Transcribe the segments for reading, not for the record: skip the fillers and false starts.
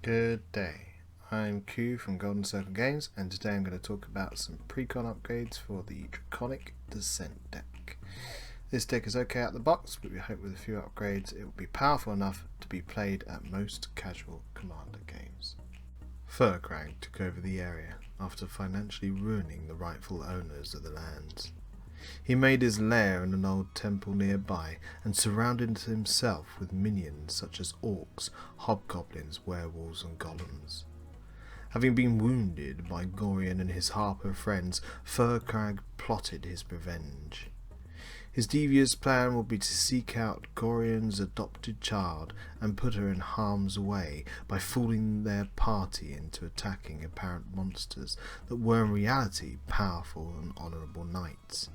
Good day, I'm Q from Golden Circle Games, and today I'm going to talk about some Precon upgrades for the Draconic Dissent deck. This deck is okay out the box, but we hope with a few upgrades it will be powerful enough to be played at most casual commander games. Firkraag took over the area after financially ruining the rightful owners of the lands. He made his lair in an old temple nearby and surrounded himself with minions such as orcs, hobgoblins, werewolves and golems. Having been wounded by Gorion and his harper friends, Firkraag plotted his revenge. His devious plan will be to seek out Gorion's adopted child and put her in harm's way by fooling their party into attacking apparent monsters that were in reality powerful and honourable knights.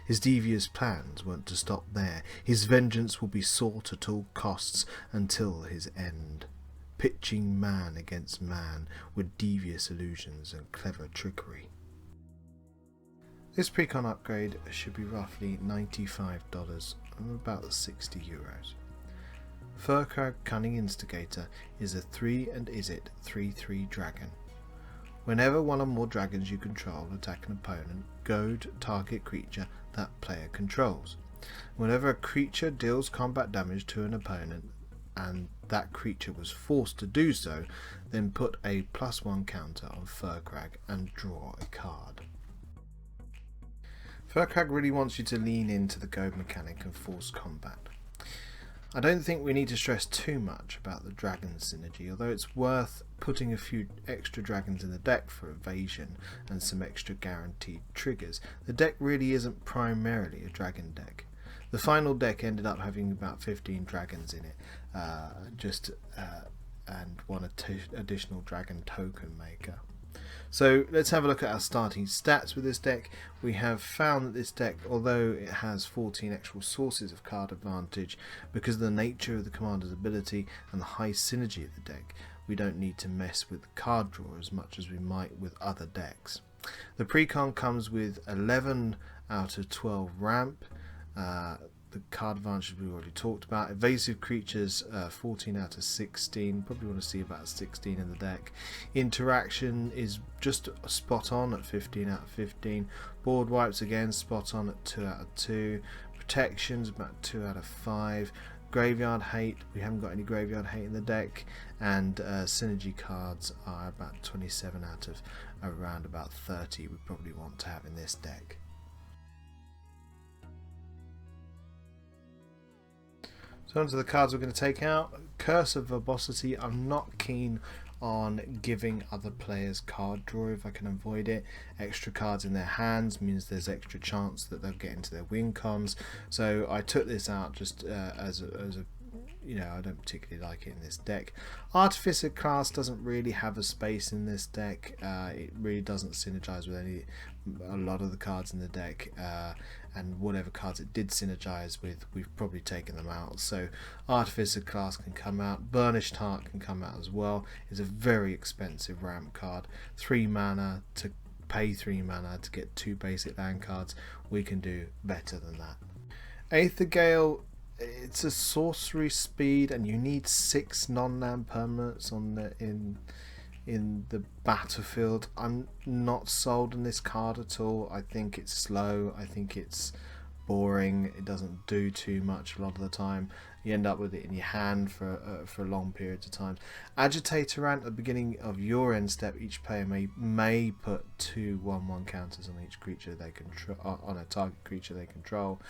His devious plans weren't to stop there. His vengeance will be sought at all costs until his end, pitching man against man with devious illusions and clever trickery. This Precon upgrade should be roughly $95 and about 60 euros. Firkraag Cunning Instigator is a 3 and is it 3/3 dragon. Whenever one or more dragons you control attack an opponent, goad target creature that player controls. Whenever a creature deals combat damage to an opponent and that creature was forced to do so, then put a +1 counter on Firkraag and draw a card. Firkraag really wants you to lean into the goad mechanic and force combat. I don't think we need to stress too much about the dragon synergy, although it's worth putting a few extra dragons in the deck for evasion and some extra guaranteed triggers. The deck really isn't primarily a dragon deck. The final deck ended up having about 15 dragons in it, and one additional dragon token maker. So let's have a look at our starting stats with this deck. We have found that this deck, although it has 14 actual sources of card advantage, because of the nature of the commander's ability and the high synergy of the deck, we don't need to mess with the card draw as much as we might with other decks. The Precon comes with 11 out of 12 ramp. The card advantage we already talked about. Evasive creatures, 14 out of 16. Probably want to see about 16 in the deck. Interaction is just spot on at 15 out of 15. Board wipes again spot on at 2 out of 2. Protections about 2 out of 5. Graveyard hate, we haven't got any graveyard hate in the deck, and synergy cards are about 27 out of around about 30 we probably want to have in this deck. So onto the cards we're going to take out. Curse of Verbosity. I'm not keen on giving other players card draw if I can avoid it. Extra cards in their hands means there's extra chance that they'll get into their win cons. So I took this out just as a I don't particularly like it in this deck. Artificer class doesn't really have a space in this deck. It really doesn't synergize with a lot of the cards in the deck, and whatever cards it did synergize with, we've probably taken them out. So Artificer class can come out. Burnished Heart can come out as well. It's a very expensive ramp card. 3 mana to pay 3 mana to get 2 basic land cards. We can do better than that. Aether Gale. It's a sorcery speed, and you need 6 non-land permanents in the battlefield. I'm not sold on this card at all. I think it's slow. I think it's boring. It doesn't do too much a lot of the time. You end up with it in your hand for long periods of time. Agitator Ant at the beginning of your end step, each player may put 2 1/1 counters on each creature they control, on a target creature they control.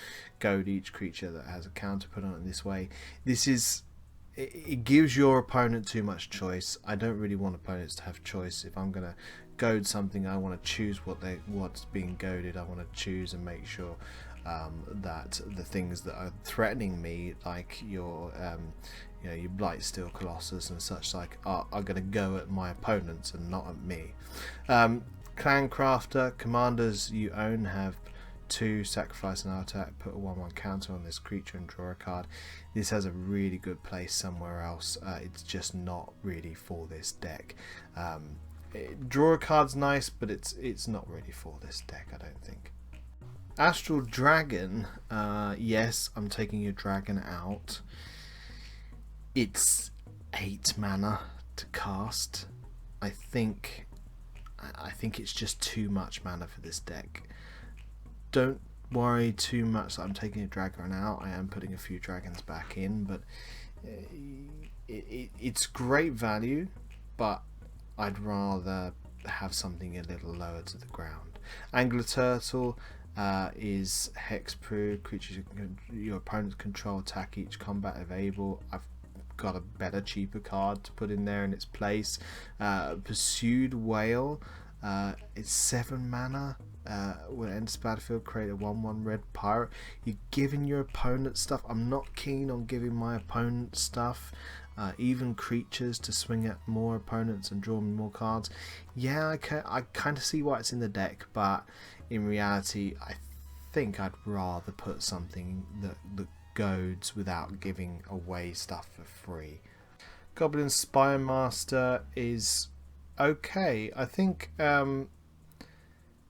Goad each creature that has a counter put on it this way. It gives your opponent too much choice. I don't really want opponents to have choice. If I'm going to goad something, I want to choose what's being goaded. I want to choose and make sure that the things that are threatening me, like your Blightsteel Colossus and such like, are going to go at my opponents and not at me. Clan Crafter. Commanders you own have 2 sacrifice and attack, put a 1/1 counter on this creature and draw a card. This has a really good place somewhere else. It's just not really for this deck. Draw a card's nice, but it's not really for this deck, I don't think. Astral Dragon. Yes, I'm taking your dragon out. It's 8 mana to cast. I think it's just too much mana for this deck. Don't worry too much that I'm taking a dragon out. I am putting a few dragons back in, but it's great value, but I'd rather have something a little lower to the ground. Angler Turtle is hexproof. Creatures your opponents control attack each combat if able. I've got a better, cheaper card to put in there in its place. Pursued Whale. It's 7 mana. When it enters the battlefield, create a 1/1 red pirate. You're giving your opponent stuff. I'm not keen on giving my opponent stuff. Even creatures to swing at more opponents and draw more cards. Yeah, I kind of see why it's in the deck, but in reality, I think I'd rather put something that goads without giving away stuff for free. Goblin Spymaster is okay. I think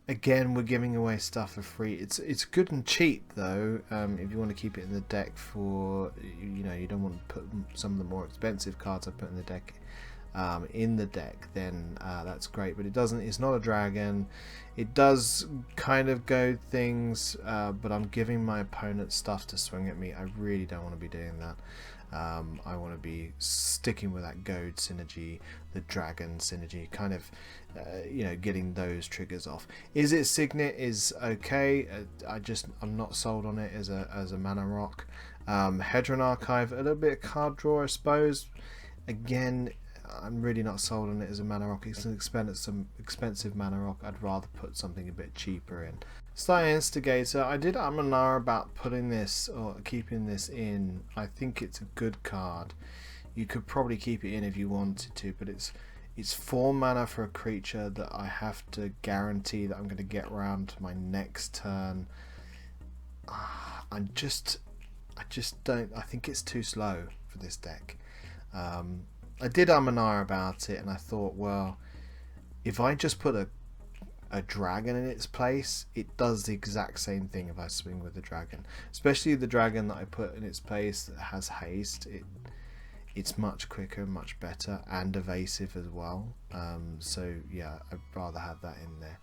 again, we're giving away stuff for free. It's good and cheap though. If you want to keep it in the deck for, you don't want to put some of the more expensive cards I put in the deck then that's great. But it's not a dragon. It does kind of goad things, but I'm giving my opponent stuff to swing at me. I really don't want to be doing that. I want to be sticking with that goad synergy, the dragon synergy, kind of getting those triggers off. Is it Signet is okay. I'm not sold on it as a mana rock. Hedron Archive, a little bit of card draw, I suppose. Again, I'm really not sold on it as a mana rock. It's an expensive mana rock. I'd rather put something a bit cheaper in. Sly Instigator, I did Amanara about putting this or keeping this in. I think it's a good card. You could probably keep it in if you wanted to, but it's 4 mana for a creature that I have to guarantee that I'm going to get around to my next turn. I just don't. I think it's too slow for this deck. I did Amanara about it, and I thought, well, if I just put a dragon in its place, it does the exact same thing if I swing with the dragon. Especially the dragon that I put in its place that has haste. It's much quicker, much better, and evasive as well. So yeah, I'd rather have that in there.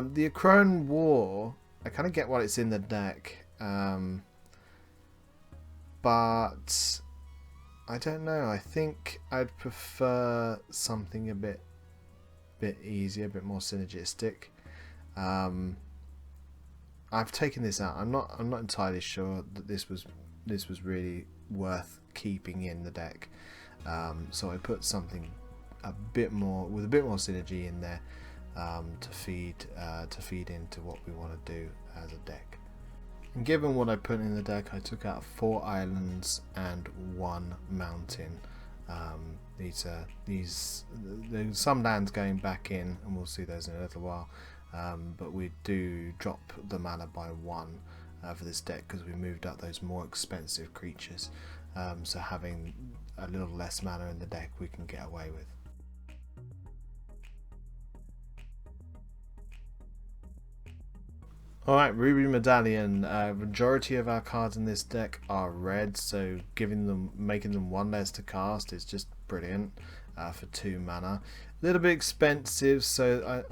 The Acron War, I kind of get what it's in the deck, but I don't know. I think I'd prefer something a bit easier, a bit more synergistic. I've taken this out. I'm not entirely sure that this was really worth keeping in the deck. So I put something with a bit more synergy in there to feed into what we want to do as a deck. And given what I put in the deck, I took out 4 islands and 1 mountain. There's some lands going back in, and we'll see those in a little while. But we do drop the mana by 1 for this deck because we moved up those more expensive creatures. So having a little less mana in the deck, we can get away with. Alright, Ruby Medallion. Majority of our cards in this deck are red, so making them 1 less to cast is just brilliant for 2 mana. A little bit expensive, so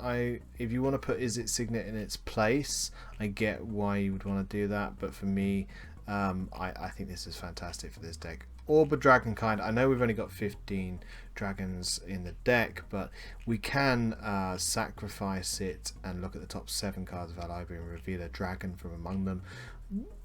if you want to put Is It Signet in its place, I get why you would want to do that, but for me, I think this is fantastic for this deck. Orb of Dragonkind. I know we've only got 15 dragons in the deck, but we can sacrifice it and look at the top 7 cards of our library and reveal a dragon from among them.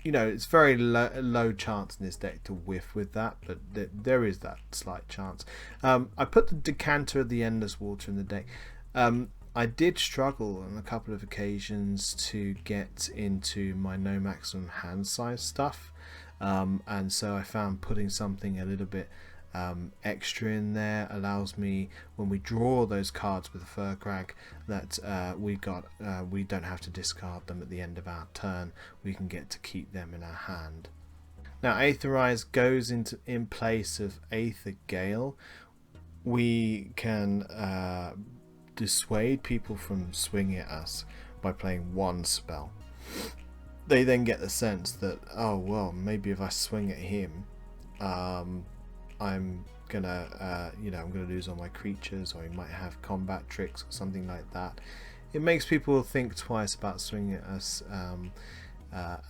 It's very low chance in this deck to whiff with that, but there is that slight chance. I put the Decanter of the Endless Water in the deck. I did struggle on a couple of occasions to get into my no maximum hand size stuff. And so I found putting something a little bit extra in there allows me, when we draw those cards with the Firkraag, that we don't have to discard them at the end of our turn. We can get to keep them in our hand. Now Aetherize goes in place of Aether Gale. We can dissuade people from swinging at us by playing 1 spell. They then get the sense that, oh well, maybe if I swing at him, I'm gonna I'm gonna lose all my creatures, or he might have combat tricks or something like that. It makes people think twice about swinging at us,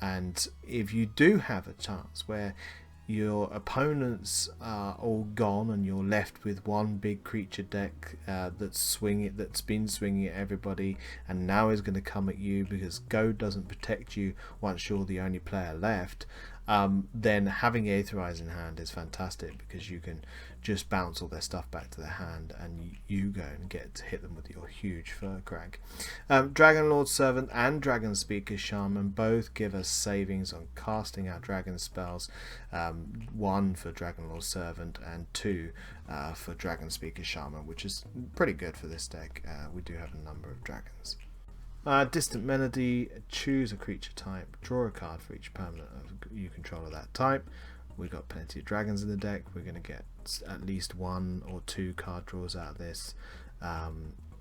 and if you do have a chance where your opponents are all gone and you're left with one big creature deck that's been swinging at everybody and now is going to come at you because Goad doesn't protect you once you're the only player left, then having Aetherize in hand is fantastic, because you can just bounce all their stuff back to their hand and you go and get to hit them with your huge Firkraag. Dragon Lord Servant and Dragon Speaker Shaman both give us savings on casting our dragon spells, 1 for Dragon Lord Servant and 2 for Dragon Speaker Shaman, which is pretty good for this deck. We do have a number of dragons. Distant Melody, choose a creature type, draw a card for each permanent you control of that type. We've got plenty of dragons in the deck. We're going to get at least 1 or 2 card draws out of this.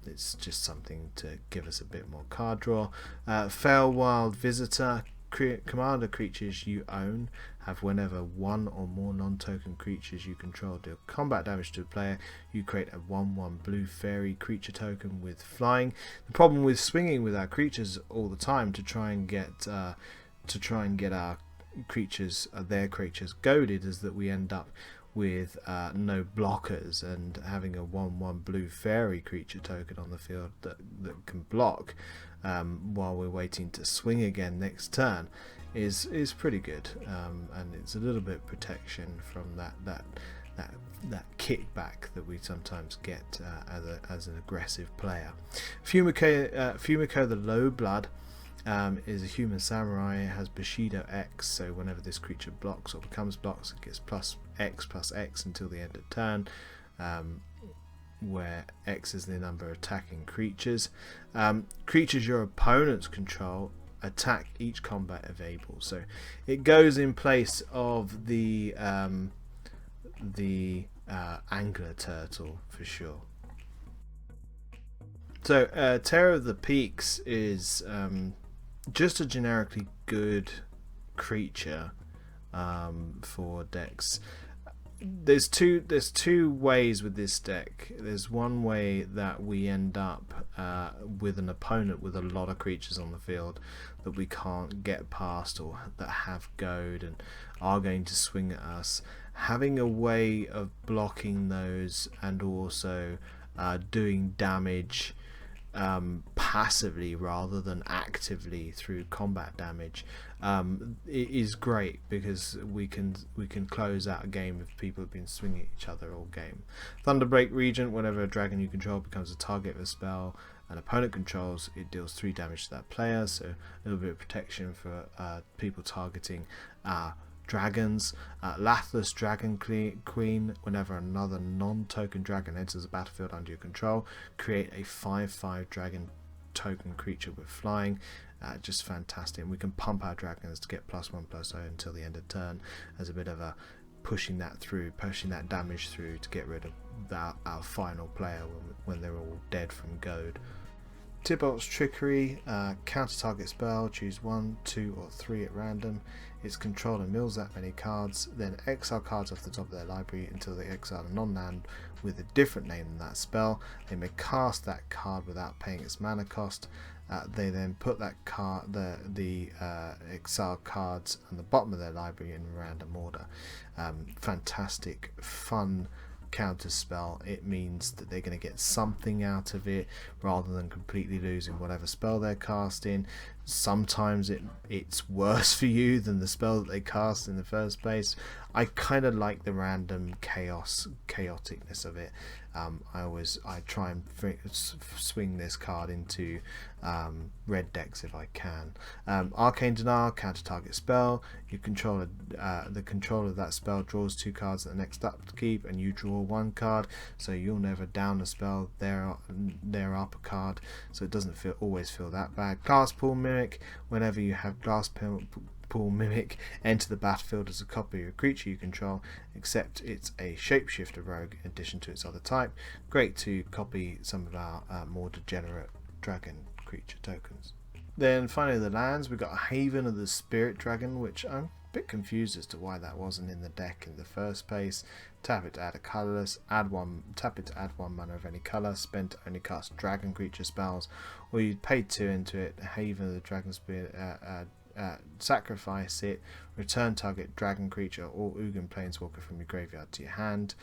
It's just something to give us a bit more card draw. Feywild Visitor, commander creatures you own have whenever 1 or more non-token creatures you control deal combat damage to a player, you create a 1/1 blue fairy creature token with flying. The problem with swinging with our creatures all the time to try and get our creatures, their creatures goaded, is that we end up with no blockers, and having a 1/1 blue fairy creature token on the field that can block while we're waiting to swing again next turn is pretty good, and it's a little bit of protection from that kickback that we sometimes get as an aggressive player. Fumiko the Low Blood is a human samurai. It has Bushido X, so whenever this creature blocks or becomes blocks, it gets +X until the end of turn, where X is the number of attacking creatures. Creatures your opponents control attack each combat if able, so it goes in place of the angler turtle for sure. So Terror of the Peaks is just a generically good creature for decks. There's two ways with this deck. There's one way that we end up with an opponent with a lot of creatures on the field that we can't get past, or that have goad and are going to swing at us. Having a way of blocking those and also doing damage passively rather than actively through combat damage it is great, because we can close out a game if people have been swinging at each other all game. Thunderbreak Regent, whenever a dragon you control becomes a target of a spell an opponent controls, it deals 3 damage to that player, so a little bit of protection for people targeting dragons. Lathless Dragon Queen, whenever another non-token dragon enters the battlefield under your control, create a 5/5 dragon token creature with flying. Just fantastic, and we can pump our dragons to get +1/+0 until the end of turn as a bit of a pushing that damage through to get rid of our final player when they're all dead from goad. Tybalt's Trickery, counter target spell, choose 1, 2 or 3 at random. Its controller mills that many cards, then exile cards off the top of their library until they exile a non-land with a different name than that spell. They may cast that card without paying its mana cost. They then put that card, the exile cards on the bottom of their library in random order. Fantastic, fun counter spell. It means that they're going to get something out of it rather than completely losing whatever spell they're casting. Sometimes it's worse for you than the spell that they cast in the first place. I kind of like the random chaoticness of it. I try and swing this card into red decks if I can. Arcane Denial, counter target spell. The controller of that spell draws 2 cards at the next upkeep, and you draw 1 card. So you'll never down a spell. They're up a card, so it doesn't always feel that bad. Glass Pool Mimic. Whenever you have Glass Pool Mimic enter the battlefield as a copy of a creature you control, except it's a shapeshifter rogue in addition to its other type. Great to copy some of our more degenerate dragon creature tokens. Then finally the lands, we've got Haven of the Spirit Dragon, which I'm a bit confused as to why that wasn't in the deck in the first place. Tap it to add a colourless, tap it to add 1 mana of any colour, spend to only cast dragon creature spells, or you pay 2 into it, Haven of the Dragon Spear, sacrifice it, return target dragon creature or Ugin Planeswalker from your graveyard to your hand.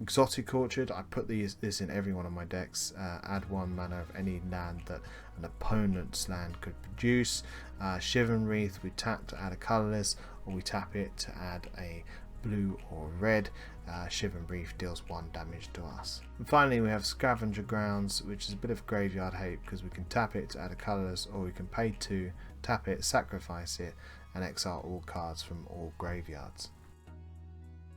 Exotic Orchard, I put this in every one of my decks. Add 1 mana of any land that an opponent's land could produce. Shivan Wreath, we tap to add a colourless, or we tap it to add a blue or red. Shivan Wreath deals 1 damage to us. And finally we have Scavenger Grounds, which is a bit of graveyard hate because we can tap it to add a colourless, or we can pay 2, tap it, sacrifice it, and exile all cards from all graveyards.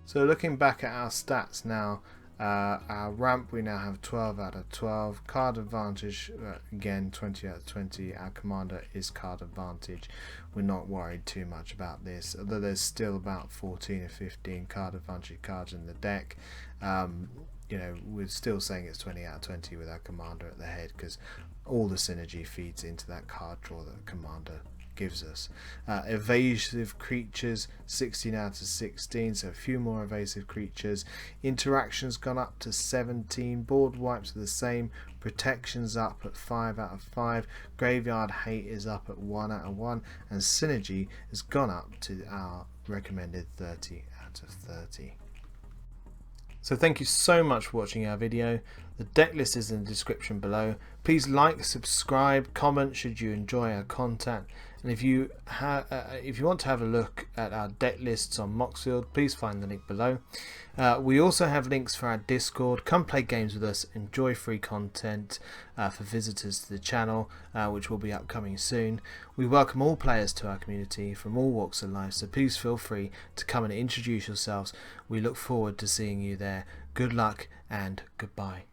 So looking back at our stats now, our ramp, we now have 12 out of 12. Card advantage, again 20 out of 20. Our commander is card advantage. We're not worried too much about this, although there's still about 14 or 15 card advantage cards in the deck. You know, we're still saying it's 20 out of 20 with our commander at the head, because all the synergy feeds into that card draw that the commander gives us. Evasive creatures, 16 out of 16, so a few more evasive creatures. Interactions gone up to 17. Board wipes are the same. Protections up at 5 out of 5. Graveyard hate is up at 1 out of 1, and synergy has gone up to our recommended 30 out of 30. So thank you so much for watching our video. The deck list is in the description below. Please like, subscribe, comment should you enjoy our content, and if you want to have a look at our deck lists on Moxfield, please find the link below. We also have links for our Discord. Come play games with us, enjoy free content for visitors to the channel, which will be upcoming soon. We welcome all players to our community from all walks of life, so please feel free to come and introduce yourselves. We look forward to seeing you there. Good luck and goodbye.